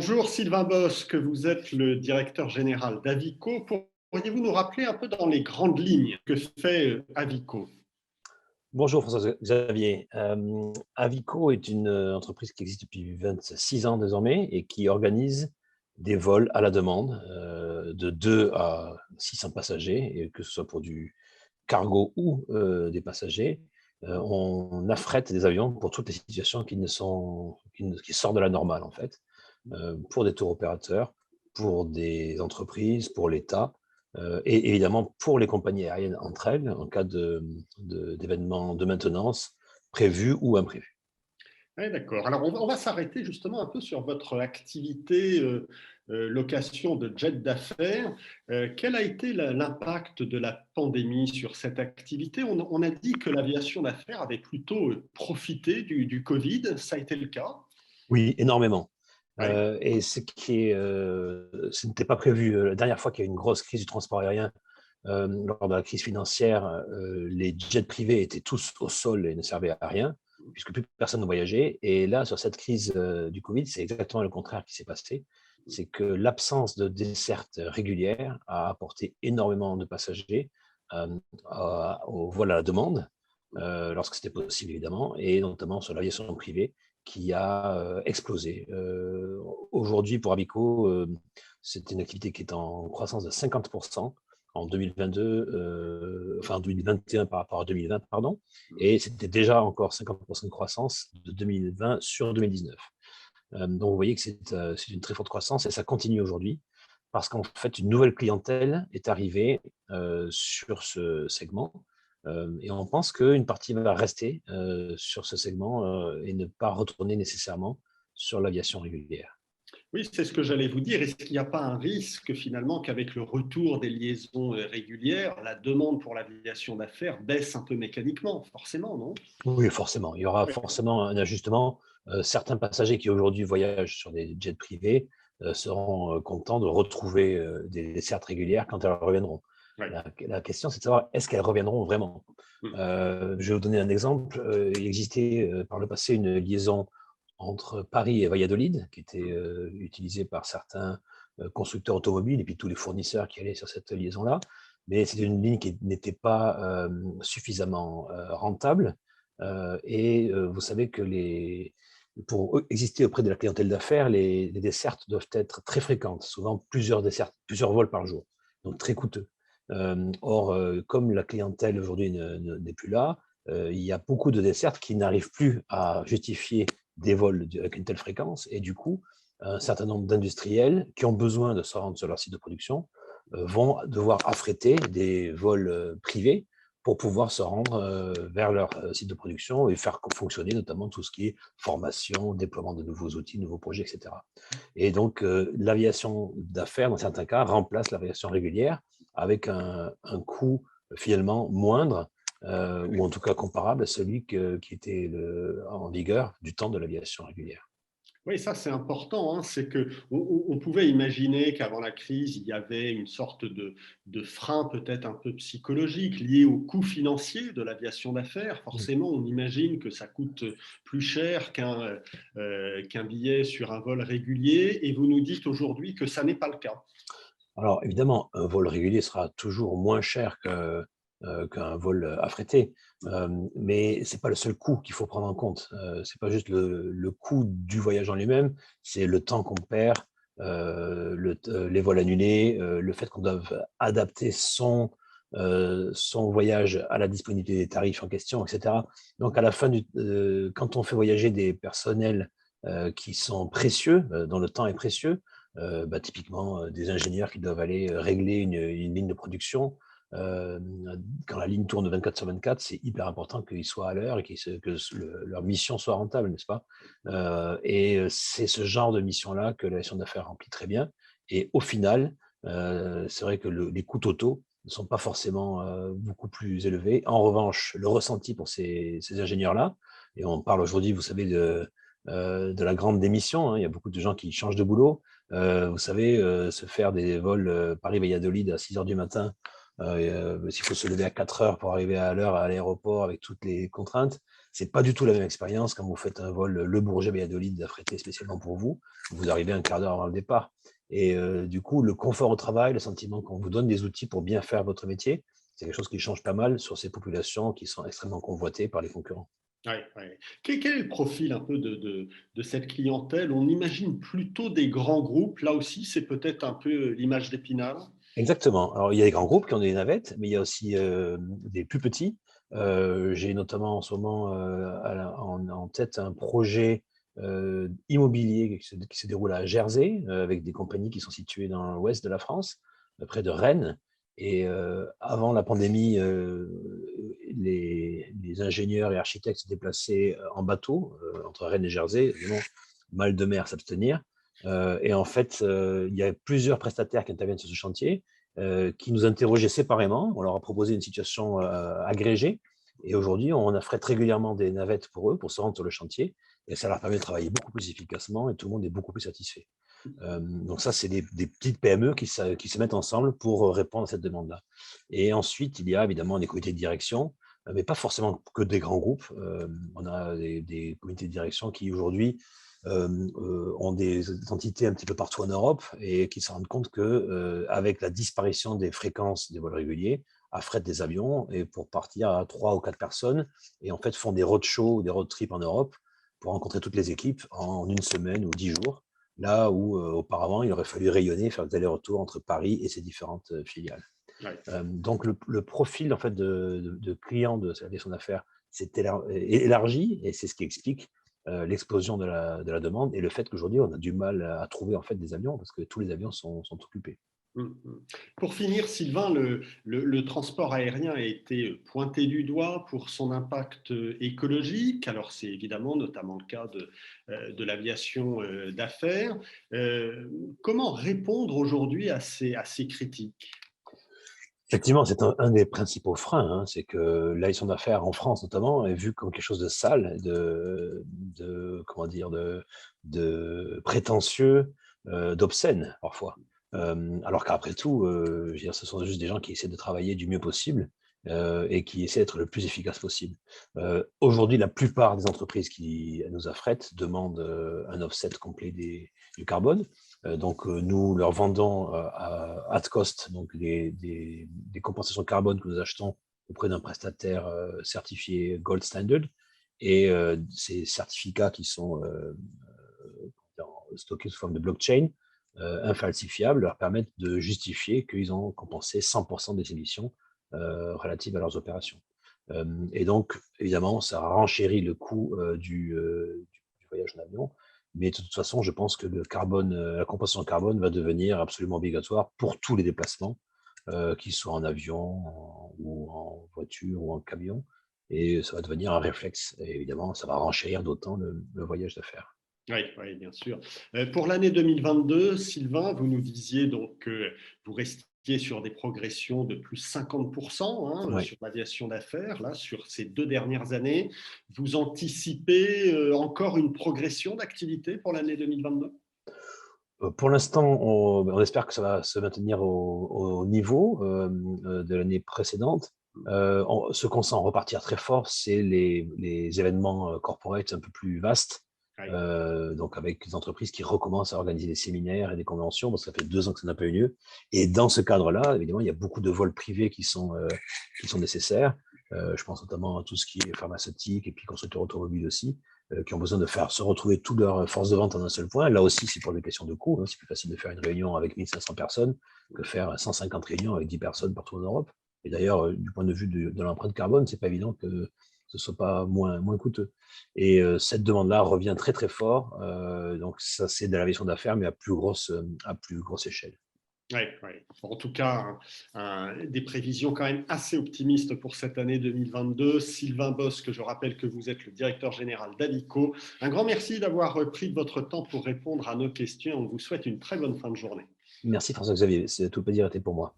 Bonjour Sylvain Bosque, vous êtes le directeur général d'Avico. Pourriez-vous nous rappeler un peu dans les grandes lignes que fait Avico? Bonjour François-Xavier. Avico est une entreprise qui existe depuis 26 ans désormais et qui organise des vols à la demande de 2 à 600 passagers, et que ce soit pour du cargo ou des passagers. On affrète des avions pour toutes les situations qui sortent de la normale en fait, pour des tours opérateurs, pour des entreprises, pour l'État, et évidemment pour les compagnies aériennes entre elles, en cas d'événements de maintenance prévus ou imprévus. Oui, d'accord. Alors on va s'arrêter justement un peu sur votre activité location de jet d'affaires. Quel a été l'impact de la pandémie sur cette activité? On a dit que l'aviation d'affaires avait plutôt profité du Covid. Ça a été le cas? Oui, énormément. Oui. Et ce n'était pas prévu. La dernière fois qu'il y a eu une grosse crise du transport aérien, lors de la crise financière, les jets privés étaient tous au sol et ne servaient à rien, puisque plus personne ne voyageait. Et là, sur cette crise du Covid, c'est exactement le contraire qui s'est passé. C'est que l'absence de desserte régulière a apporté énormément de passagers au vol à la demande, lorsque c'était possible évidemment, et notamment sur l'aviation privée qui a explosé. Aujourd'hui, pour Abico, c'est une activité qui est en croissance de 50% en 2022, enfin 2021 par rapport à 2020, pardon, et c'était déjà encore 50% de croissance de 2020 sur 2019. Donc vous voyez que c'est une très forte croissance et ça continue aujourd'hui parce qu'en fait une nouvelle clientèle est arrivée sur ce segment, et on pense qu'une partie va rester sur ce segment et ne pas retourner nécessairement sur l'aviation régulière. Oui, c'est ce que j'allais vous dire. Est-ce qu'il n'y a pas un risque finalement qu'avec le retour des liaisons régulières, la demande pour l'aviation d'affaires baisse un peu mécaniquement, forcément, non? Oui, forcément. Il y aura Oui, forcément un ajustement. Certains passagers qui aujourd'hui voyagent sur des jets privés seront contents de retrouver des dessertes régulières quand elles reviendront. oui. La question, c'est de savoir est-ce qu'elles reviendront vraiment. Je vais vous donner un exemple. Il existait par le passé une liaison entre Paris et Valladolid qui était utilisée par certains constructeurs automobiles et puis tous les fournisseurs qui allaient sur cette liaison-là. Mais c'était une ligne qui n'était pas suffisamment rentable. Vous savez que pour exister auprès de la clientèle d'affaires, les dessertes doivent être très fréquentes, souvent plusieurs dessertes, plusieurs vols par jour, donc très coûteux. Or, comme la clientèle aujourd'hui n'est plus là, il y a beaucoup de dessertes qui n'arrivent plus à justifier des vols avec une telle fréquence, et du coup, un certain nombre d'industriels qui ont besoin de se rendre sur leur site de production vont devoir affréter des vols privés pour pouvoir se rendre vers leur site de production et faire fonctionner notamment tout ce qui est formation, déploiement de nouveaux outils, nouveaux projets, etc. Et donc, l'aviation d'affaires, dans certains cas, remplace l'aviation régulière avec un coût finalement moindre, ou en tout cas comparable à celui qui était en vigueur du temps de l'aviation régulière. Oui, ça c'est important, hein. C'est que on pouvait imaginer qu'avant la crise, il y avait une sorte de frein peut-être un peu psychologique lié au coût financier de l'aviation d'affaires. Forcément, on imagine que ça coûte plus cher qu'un billet sur un vol régulier. Et vous nous dites aujourd'hui que ça n'est pas le cas. Alors évidemment, un vol régulier sera toujours moins cher qu'un vol affrété, mais c'est pas le seul coût qu'il faut prendre en compte. C'est pas juste le coût du voyage en lui-même, c'est le temps qu'on perd, les vols annulés, le fait qu'on doive adapter son voyage à la disponibilité des tarifs en question, et cetera. Donc à la fin quand on fait voyager des personnels qui sont précieux, dont le temps est précieux, typiquement des ingénieurs qui doivent aller régler une ligne de production. Euh, Quand la ligne tourne 24/24, c'est hyper important qu'ils soient à l'heure et leur mission soit rentable, n'est-ce pas? C'est ce genre de mission-là que l'aviation d'affaires remplit très bien. Et au final, c'est vrai que les coûts totaux ne sont pas forcément beaucoup plus élevés. En revanche, le ressenti pour ces ingénieurs-là, et on parle aujourd'hui, vous savez, de la grande démission, hein, il y a beaucoup de gens qui changent de boulot. Vous savez, se faire des vols Paris-Valladolid à 6 heures du matin, s'il faut se lever à 4 heures pour arriver à l'heure à l'aéroport avec toutes les contraintes, C'est pas du tout la même expérience quand vous faites un vol Le Bourget-Valladolid affrété spécialement pour vous. Vous arrivez un quart d'heure avant le départ. Et du coup, le confort au travail, le sentiment qu'on vous donne des outils pour bien faire votre métier, c'est quelque chose qui change pas mal sur ces populations qui sont extrêmement convoitées par les concurrents. Ouais, ouais. Quel est le profil un peu de cette clientèle? On imagine plutôt des grands groupes. Là aussi, c'est peut-être un peu l'image d'Épinal. Exactement. Alors, il y a des grands groupes qui ont des navettes, mais il y a aussi des plus petits. J'ai notamment en ce moment en tête un projet immobilier qui se déroule à Jersey, avec des compagnies qui sont situées dans l'ouest de la France, près de Rennes. Et avant la pandémie, les ingénieurs et architectes se déplaçaient en bateau entre Rennes et Jersey, évidemment, mal de mer s'abstenir. Et en fait, il y a plusieurs prestataires qui interviennent sur ce chantier, qui nous interrogeaient séparément. On leur a proposé une situation agrégée. Et aujourd'hui, on affrète régulièrement des navettes pour eux, pour se rendre sur le chantier. Et ça leur permet de travailler beaucoup plus efficacement et tout le monde est beaucoup plus satisfait. Donc ça, c'est des petites PME qui se mettent ensemble pour répondre à cette demande-là. Et ensuite, il y a évidemment des comités de direction, mais pas forcément que des grands groupes. On a des comités de direction qui aujourd'hui ont des entités un petit peu partout en Europe et qui se rendent compte que avec la disparition des fréquences des vols réguliers, affrètent des avions et pour partir à 3 ou 4 personnes et en fait font des roadshows ou des road trips en Europe pour rencontrer toutes les équipes en une semaine ou 10 jours, là où auparavant il aurait fallu rayonner, faire des allers-retours entre Paris et ses différentes filiales. Ouais. Donc le profil en fait de clients de l'aviation d'affaires s'est élargi et c'est ce qui explique l'explosion de la demande et le fait qu'aujourd'hui on a du mal à trouver en fait des avions parce que tous les avions sont occupés. Pour finir, Sylvain, le transport aérien a été pointé du doigt pour son impact écologique. Alors, c'est évidemment notamment le cas de l'aviation d'affaires. Comment répondre aujourd'hui à ces critiques? Effectivement, c'est un des principaux freins, hein, c'est que l'aviation d'affaires en France notamment est vue comme quelque chose de sale, comment dire, de prétentieux, d'obscène parfois. Alors qu'après tout, je veux dire, ce sont juste des gens qui essaient de travailler du mieux possible et qui essaient d'être le plus efficace possible. Aujourd'hui, la plupart des entreprises qui nous affrètent demandent un offset complet du carbone. Donc, nous leur vendons at cost donc des compensations carbone que nous achetons auprès d'un prestataire certifié Gold Standard. Et ces certificats qui sont stockés sous forme de blockchain, infalsifiables, leur permettent de justifier qu'ils ont compensé 100% des émissions relatives à leurs opérations. Et donc, évidemment, ça renchérit le coût du voyage en avion. Mais de toute façon, je pense que la compensation carbone va devenir absolument obligatoire pour tous les déplacements, qu'ils soient en avion, ou en voiture, ou en camion. Et ça va devenir un réflexe. Et évidemment, ça va renchérir d'autant le voyage d'affaires. Oui, oui, bien sûr. Pour l'année 2022, Sylvain, vous nous disiez donc que vous restiez sur des progressions de plus 50% hein, Oui. sur l'aviation d'affaires, là, sur ces 2 dernières années. Vous anticipez encore une progression d'activité pour l'année 2022? Pour l'instant, on espère que ça va se maintenir au niveau de l'année précédente. Ce qu'on sent repartir très fort, c'est les événements corporate un peu plus vastes, Oui. donc avec des entreprises qui recommencent à organiser des séminaires et des conventions, parce que ça fait 2 ans que ça n'a pas eu lieu. Et dans ce cadre-là, évidemment, il y a beaucoup de vols privés qui sont nécessaires. Je pense notamment à tout ce qui est pharmaceutique et puis constructeurs automobiles aussi, qui ont besoin de faire se retrouver toute leur force de vente en un seul point. Là aussi, c'est pour des questions de coût. Hein. C'est plus facile de faire une réunion avec 1500 personnes que faire 150 réunions avec 10 personnes partout en Europe. Et d'ailleurs, du point de vue de l'empreinte carbone, c'est pas évident que ce soit pas moins coûteux. Et cette demande-là revient très très fort. Donc ça, c'est de l'aviation d'affaires, mais à plus grosse échelle. Oui, oui. En tout cas, des prévisions quand même assez optimistes pour cette année 2022. Sylvain Bosc, je rappelle que vous êtes le directeur général d'Avico. Un grand merci d'avoir pris de votre temps pour répondre à nos questions. On vous souhaite une très bonne fin de journée. Merci François-Xavier, tout le plaisir était pour moi.